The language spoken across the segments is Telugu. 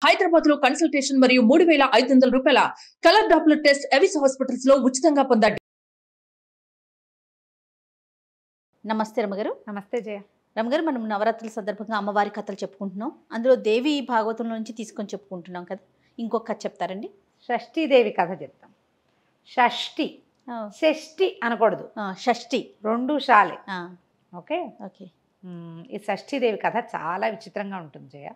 హైదరాబాద్ లో కన్సల్టేషన్ మరియు 3,500 రూపాయల colour Doppler test Avis hospitals లో ఉచితంగా పొందండి. నమస్తే రమగారు. నమస్తే జయ. రమగారు, మనం నవరాత్రుల సందర్భంగా అమ్మవారి కథలు చెప్పుకుంటున్నాం. అందులో దేవి భాగవతం నుంచి తీసుకొని చెప్పుకుంటున్నాం కదా. ఇంకొక కథ చెప్తారండి? షష్ఠీదేవి కథ చెప్తాం. షష్ఠి, షష్ఠి అనకూడదు, షష్ఠి రెండు షాలే. Okay okay. ఈ షష్ఠీదేవి కథ చాలా విచిత్రంగా ఉంటుంది జయ.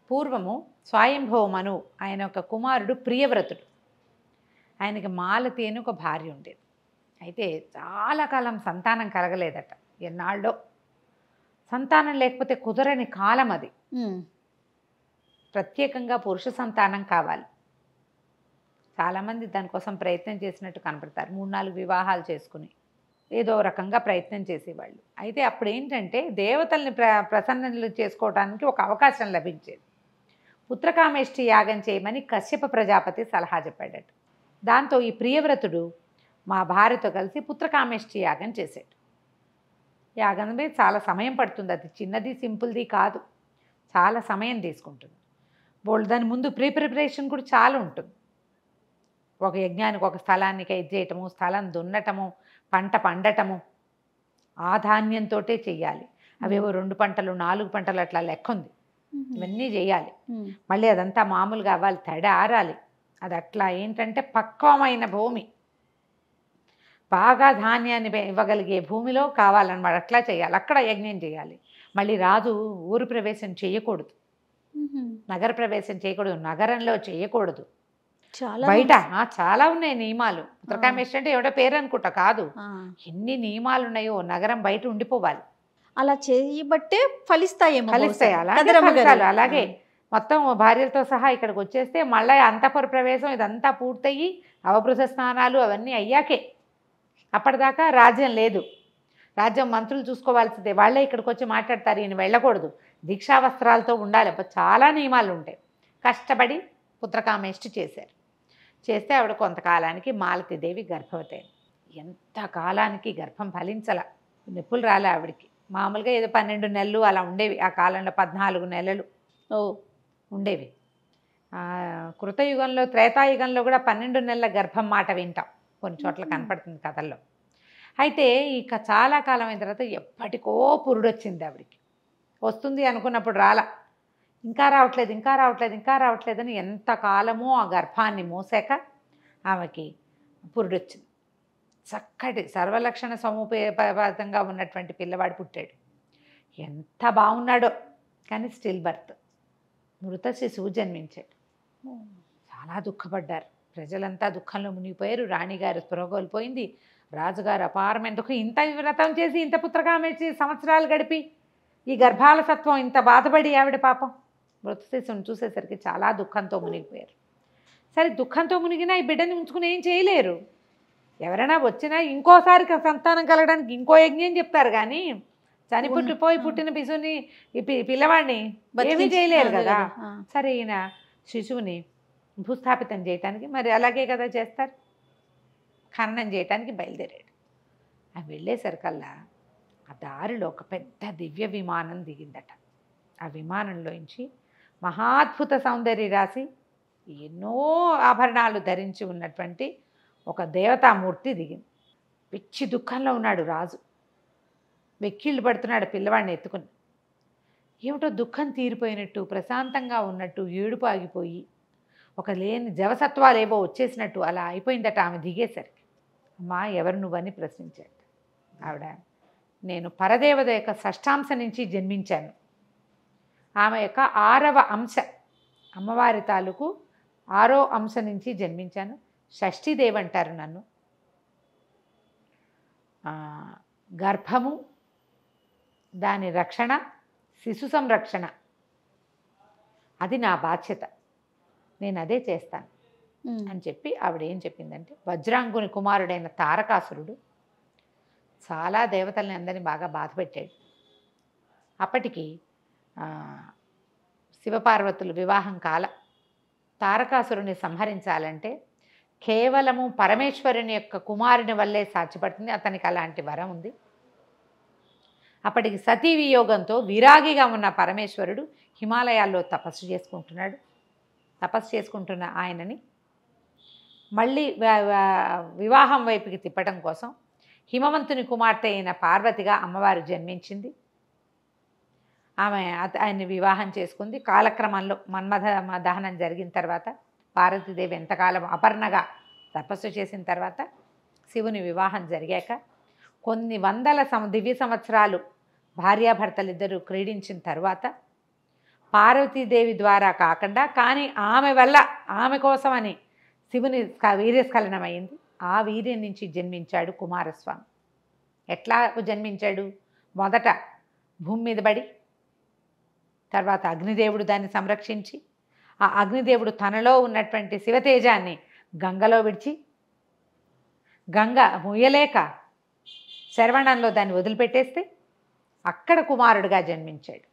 పూర్వము స్వయంభవ మను ఆయన ఒక కుమారుడు ప్రియవ్రతుడు. ఆయనకి మాలతి అని ఒక భార్య ఉండేది. అయితే చాలా కాలం సంతానం కలగలేదట. ఎన్నాళ్ళో సంతానం లేకపోతే కుదరని కాలం అది. ప్రత్యేకంగా పురుష సంతానం కావాలి. చాలామంది దానికోసం ప్రయత్నం చేసినట్టు కనపడతారు. 3-4 వివాహాలు చేసుకుని ఏదో రకంగా ప్రయత్నం చేసేవాళ్ళు. అయితే అప్పుడు ఏంటంటే దేవతల్ని ప్రసన్నలు చేసుకోవడానికి ఒక అవకాశం లభించేది. పుత్రకామేష్టి యాగం చేయమని కశ్యప ప్రజాపతి సలహా చెప్పాడట. దాంతో ఈ ప్రియవ్రతుడు మా భార్యతో కలిసి పుత్రకామేష్టి యాగం చేశాడు. యాగం మీద చాలా సమయం పడుతుంది. అది చిన్నది సింపుల్ది కాదు, చాలా సమయం తీసుకుంటుంది. దాని ముందు ప్రిపరేషన్ కూడా చాలా ఉంటుంది. ఒక యజ్ఞానికి ఒక స్థలానికి ఇది చేయటము, స్థలం దున్నటము, పంట పండటము, ఆ ధాన్యంతో చెయ్యాలి. అవేవో 2 పంటలు 4 పంటలు అట్లా లెక్క ఉంది. ఇవన్నీ చేయాలి. మళ్ళీ అదంతా మామూలుగా అవ్వాలి, తడి ఆరాలి. అది అట్లా ఏంటంటే పక్వమైన భూమి, బాగా ధాన్యాన్ని ఇవ్వగలిగే భూమిలో కావాలన్నమాట. అట్లా చేయాలి, అక్కడ యజ్ఞం చేయాలి. మళ్ళీ రాజు ఊరు ప్రవేశం చేయకూడదు, నగర ప్రవేశం చేయకూడదు, నగరంలో చేయకూడదు, బయట చాలా ఉన్నాయి నియమాలు. పుత్రకామేష్టి అంటే ఎవడో పేరు అనుకుంటా కాదు, ఎన్ని నియమాలు ఉన్నాయో. నగరం బయట ఉండిపోవాలి. అలా చేయబట్టే ఫలిస్తాయి. అలాగే మొత్తం భార్యలతో సహా ఇక్కడికి వచ్చేస్తే మళ్ళీ అంతఃపుర ప్రవేశం ఇదంతా పూర్తయ్యి అవబృధ స్నానాలు అవన్నీ అయ్యాకే. అప్పటిదాకా రాజ్యం లేదు. రాజ్యం మంత్రులు చూసుకోవాల్సిందే. వాళ్ళే ఇక్కడికి వచ్చి మాట్లాడతారు, ఈయన వెళ్ళకూడదు, దీక్షావస్త్రాలతో ఉండాలి. చాలా నియమాలు ఉంటాయి. కష్టపడి పుత్రకామేష్టి చేశారు. చేస్తే ఆవిడ కొంతకాలానికి మాలతీదేవి గర్భవతి అయింది. ఎంత కాలానికి గర్భం ఫలించల, నొప్పులు రాలే ఆవిడికి. మామూలుగా ఏదో 12 నెలలు అలా ఉండేవి. ఆ కాలంలో 14 నెలలు ఉండేవి. కృతయుగంలో త్రేతాయుగంలో కూడా 12 నెలల గర్భం మాట వింటాం, కొన్ని చోట్ల కనపడుతుంది కథల్లో. అయితే ఇక చాలా కాలం అయిన తర్వాత ఎప్పటికో పురుడొచ్చింది ఆవిడికి. వస్తుంది అనుకున్నప్పుడు రాలా, ఇంకా రావట్లేదు, ఇంకా రావట్లేదు, ఇంకా రావట్లేదని ఎంతకాలమో ఆ గర్భాన్ని మోసాక ఆమెకి పురుడొచ్చింది. చక్కటి సర్వలక్షణ సమూపేతంగా ఉన్నటువంటి పిల్లవాడు పుట్టాడు. ఎంత బాగున్నాడో. కానీ స్టిల్ బర్త్, మృత శిశువు జన్మించాడు. చాలా దుఃఖపడ్డారు. ప్రజలంతా దుఃఖంలో మునిగిపోయారు. రాణిగారు స్పృహ కోల్పోయింది. రాజుగారు అపారమైన దుఃఖం. ఇంత వ్రతం చేసి ఇంత పుత్రకామేష్టి సంవత్సరాలు గడిపి ఈ గర్భాల సత్వం ఇంత బాధపడి ఆవిడ పాపం మృత శిశువుని చూసేసరికి చాలా దుఃఖంతో మునిగిపోయారు. సరే, దుఃఖంతో మునిగినా ఈ బిడ్డని ఉంచుకుని ఏం చేయలేరు. ఎవరైనా వచ్చినా ఇంకోసారి సంతానం కలగడానికి ఇంకో యజ్ఞం చెప్తారు, కానీ చనిపుట్టిపోయి పుట్టిన శిశువుని పిల్లవాడిని ఏమీ చేయలేరు కదా. సరే, ఈయన శిశువుని భూస్థాపితం చేయటానికి మరి అలాగే కదా చేస్తారు, ఖననం చేయటానికి బయలుదేరాడు. ఆ వెళ్ళేసరికల్లా ఆ దారిలో ఒక పెద్ద దివ్య విమానం దిగిందట. ఆ విమానంలోంచి మహాద్భుత సౌందర్య రాశి, ఎన్నో ఆభరణాలు ధరించి ఉన్నటువంటి ఒక దేవతామూర్తి దిగింది. పిచ్చి దుఃఖంలో ఉన్నాడు రాజు. వెక్కిళ్ళు పడుతున్నాడు పిల్లవాడిని ఎత్తుకుని. ఏమిటో దుఃఖం తీరిపోయినట్టు, ప్రశాంతంగా ఉన్నట్టు, ఏడుపు ఆగిపోయి ఒక లేని జవసత్వాలు ఏవో వచ్చేసినట్టు అలా అయిపోయిందట ఆమె దిగేసరికి. అమ్మా, ఎవరు నువ్వని ప్రశ్నించాడు. ఆవిడ, నేను పరదేవత యొక్క షష్టాంశ నుంచి జన్మించాను. ఆమె యొక్క 6వ అంశ, అమ్మవారి తాలూకు 6వ అంశ నుంచి జన్మించాను. షష్ఠీదేవి అంటారు నన్ను. గర్భము, దాని రక్షణ, శిశు సంరక్షణ, అది నా బాధ్యత, నేను అదే చేస్తాను అని చెప్పి ఆవిడ ఏం చెప్పిందంటే, వజ్రాంగుని కుమారుడైన తారకాసురుడు చాలా దేవతల్ని అందరినీ బాగా బాధపెట్టాడు. అప్పటికి శివపార్వతులు వివాహం కాల. తారకాసురుని సంహరించాలంటే కేవలము పరమేశ్వరుని యొక్క కుమారుని వల్లే సాధ్యపడుతుంది. అతనికి అలాంటి వరం ఉంది. అప్పటికి సతీ వియోగంతో విరాగిగా ఉన్న పరమేశ్వరుడు హిమాలయాల్లో తపస్సు చేసుకుంటున్నాడు. తపస్సు చేసుకుంటున్న ఆయనని మళ్ళీ వివాహం వైపుకి తిప్పడం కోసం హిమవంతుని కుమార్తె అయిన పార్వతిగా అమ్మవారు జన్మించింది. ఆమె ఆయన్ని వివాహం చేసుకుంది. కాలక్రమంలో మన్మథ దహనం జరిగిన తర్వాత పార్వతీదేవి ఎంతకాలం అపర్ణగా తపస్సు చేసిన తర్వాత శివుని వివాహం జరిగాక కొన్ని వందల దివ్య సంవత్సరాలు భార్యాభర్తలిద్దరూ క్రీడించిన తర్వాత పార్వతీదేవి ద్వారా కాకుండా కానీ ఆమె వల్ల ఆమె కోసమని శివుని వీర్యస్ఖలనమైంది. ఆ వీర్యం నుంచి జన్మించాడు కుమారస్వామి. ఎట్లా జన్మించాడు? మొదట భూమి మీద పడి తర్వాత అగ్నిదేవుడు దాన్ని సంరక్షించి ఆ అగ్నిదేవుడు తనలో ఉన్నటువంటి శివతేజాన్ని గంగలో విడిచి గంగ ముయ్యలేక శరవణంలో దాన్ని వదిలిపెట్టేస్తే అక్కడ కుమారుడిగా జన్మించాడు.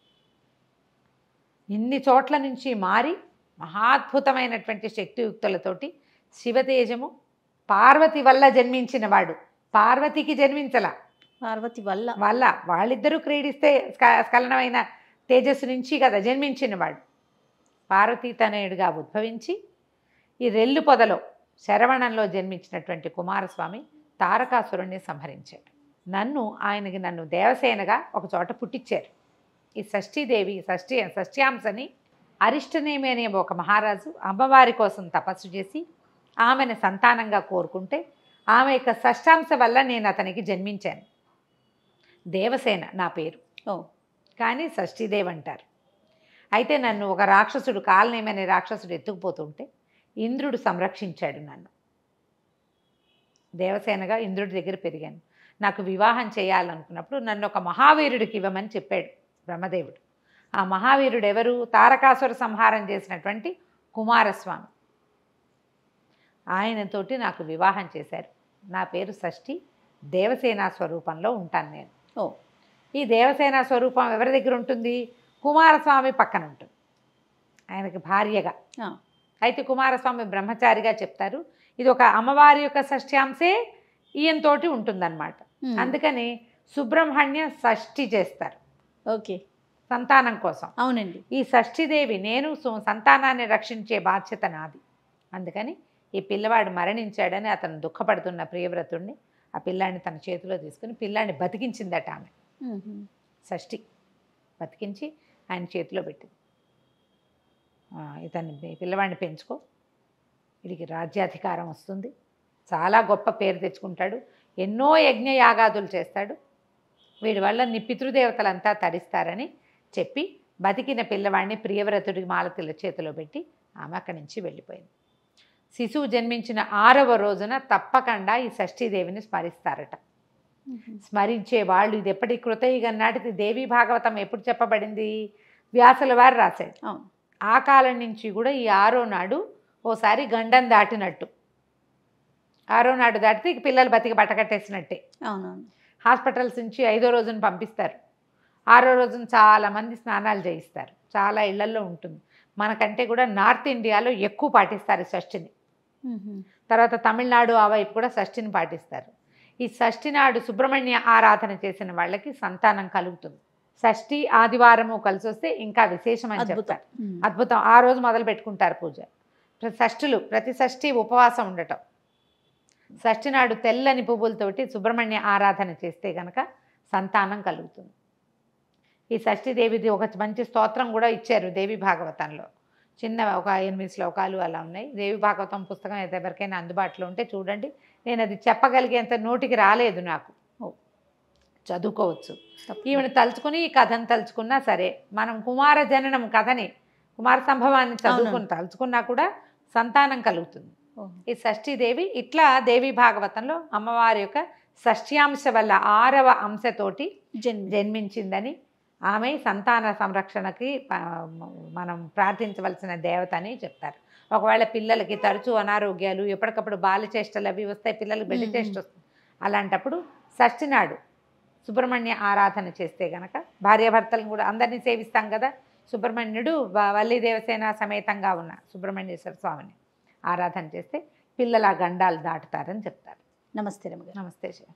ఇన్ని చోట్ల నుంచి మారి మహాద్భుతమైనటువంటి శక్తియుక్తులతోటి శివతేజము పార్వతి వల్ల జన్మించిన వాడు. పార్వతికి జన్మించల, పార్వతి వల్ల వాళ్ళిద్దరూ క్రీడిస్తే స్ఖలనమైన తేజస్సు నుంచి కదా జన్మించినవాడు. పార్వతీ తనయుడిగా ఉద్భవించి ఈ రెల్లు పొదలో శరవణంలో జన్మించినటువంటి కుమారస్వామి తారకాసురుణ్ణి సంహరించాడు. నన్ను దేవసేనగా ఒక చోట పుట్టించారు. ఈ షష్ఠీదేవి షష్ఠ్యాంశని అరిష్టనేమి అనే ఒక మహారాజు అమ్మవారి కోసం తపస్సు చేసి ఆమెను సంతానంగా కోరుకుంటే ఆమె యొక్క షష్ఠాంశ వల్ల నేను అతనికి జన్మించాను. దేవసేన నా పేరు, కానీ షష్ఠీదేవి అంటారు. అయితే నన్ను ఒక రాక్షసుడు కాలనేమి అనే రాక్షసుడు ఎత్తుకుపోతుంటే ఇంద్రుడు సంరక్షించాడు. నన్ను దేవసేనగా ఇంద్రుడి దగ్గర పెరిగాను. నాకు వివాహం చేయాలనుకున్నప్పుడు నన్ను ఒక మహావీరుడికి ఇవ్వమని చెప్పాడు బ్రహ్మదేవుడు. ఆ మహావీరుడు ఎవరు? తారకాసుర సంహారం చేసినటువంటి కుమారస్వామి. ఆయనతోటి నాకు వివాహం చేశారు. నా పేరు షష్ఠి, దేవసేన స్వరూపంలో ఉంటాను నేను. ఈ దేవసేన స్వరూపం ఎవరి దగ్గర ఉంటుంది? కుమారస్వామి పక్కన ఉంటుంది, ఆయనకి భార్యగా. అయితే కుమారస్వామి బ్రహ్మచారిగా చెప్తారు. ఇది ఒక అమ్మవారి యొక్క షష్ఠ్యాంశే ఈయనతోటి ఉంటుందన్నమాట. అందుకని సుబ్రహ్మణ్య షష్ఠి చేస్తారు. ఓకే, సంతానం కోసం. అవునండి. ఈ షష్ఠీదేవి నేను సంతానాన్ని రక్షించే బాధ్యత నాది. అందుకని ఈ పిల్లవాడు మరణించాడని అతను దుఃఖపడుతున్న ప్రియవ్రతుడిని ఆ పిల్లాడిని తన చేతిలో తీసుకుని పిల్లాడిని బతికించిందట ఆమె. షష్ఠి బతికించి ఆయన చేతిలో పెట్టింది. ఇతన్ని పిల్లవాడిని పెంచుకో, వీడికి రాజ్యాధికారం వస్తుంది, చాలా గొప్ప పేరు తెచ్చుకుంటాడు, ఎన్నో యజ్ఞయాగాదులు చేస్తాడు, వీడి వల్ల నీ పితృదేవతలంతా తరిస్తారని చెప్పి బతికిన పిల్లవాడిని ప్రియవ్రతుడికి మాలతిల చేతిలో పెట్టి ఆమె అక్కడి నుంచి వెళ్ళిపోయింది. శిశువు జన్మించిన 6వ రోజున తప్పకుండా ఈ షష్ఠీదేవిని స్మరిస్తారట. స్మరించే వాళ్ళు, ఇది ఎప్పటి కృతయుగం నాటిది. దేవీ భాగవతం ఎప్పుడు చెప్పబడింది? వ్యాసుల వారు రాశాడు. ఆ కాలం నుంచి కూడా ఈ 6వ నాడు ఓసారి గండం దాటినట్టు, 6వ నాడు దాటితే ఇక పిల్లలు బతికి బట్టకట్టేసినట్టే. అవునవును. హాస్పిటల్స్ నుంచి 5వ రోజున పంపిస్తారు. 6వ రోజున చాలామంది స్నానాలు చేయిస్తారు. చాలా ఇళ్లల్లో ఉంటుంది. మనకంటే కూడా నార్త్ ఇండియాలో ఎక్కువ పాటిస్తారు షష్ఠిని. తర్వాత తమిళనాడు ఆ వైపు కూడా షష్ఠిని పాటిస్తారు. ఈ షష్ఠి నాడు సుబ్రహ్మణ్య ఆరాధన చేసిన వాళ్ళకి సంతానం కలుగుతుంది. షష్ఠి ఆదివారము కలిసి వస్తే ఇంకా విశేషమని చెప్తారు. అద్భుతం. ఆ రోజు మొదలు పెట్టుకుంటారు పూజ. ప్రతి షష్ఠి ఉపవాసం ఉండటం. షష్ఠి నాడు తెల్లని పువ్వులతోటి సుబ్రహ్మణ్య ఆరాధన చేస్తే గనక సంతానం కలుగుతుంది. ఈ షష్ఠీదేవిది ఒక మంచి స్తోత్రం కూడా ఇచ్చారు దేవి భాగవతంలో. చిన్న ఒక 8 శ్లోకాలు అలా ఉన్నాయి. దేవి భాగవతం పుస్తకం ఎవరికైనా అందుబాటులో ఉంటే చూడండి. నేను అది చెప్పగలిగేంత నోటికి రాలేదు నాకు. చదువుకోవచ్చు. ఈమెను తలుచుకుని ఈ కథను తలుచుకున్నా సరే, మనం కుమార జననం కథని, కుమార సంభవాన్ని తలుచుకున్నా కూడా సంతానం కలుగుతుంది. ఈ షష్ఠీదేవి ఇట్లా దేవి భాగవతంలో అమ్మవారి యొక్క షష్ఠ్యాంశ వల్ల 6వ అంశతోటి జన్మించిందని, ఆమె సంతాన సంరక్షణకి మనం ప్రార్థించవలసిన దేవత అని చెప్తారు. ఒకవేళ పిల్లలకి తరచూ అనారోగ్యాలు, ఎప్పటికప్పుడు బాలచేష్టలు అవి వస్తాయి, పిల్లలకి బిడ్డ చేష్ట వస్తుంది. అలాంటప్పుడు షష్ఠి నాడు సుబ్రహ్మణ్య ఆరాధన చేస్తే గనక, భార్యాభర్తలను కూడా అందరినీ సేవిస్తాం కదా, సుబ్రహ్మణ్యుడు వల్లి దేవసేన సమేతంగా ఉన్న సుబ్రహ్మణ్యేశ్వర స్వామిని ఆరాధన చేస్తే పిల్లల గండాలు దాటుతారని చెప్తారు. నమస్తే రమగారు. నమస్తే శివ.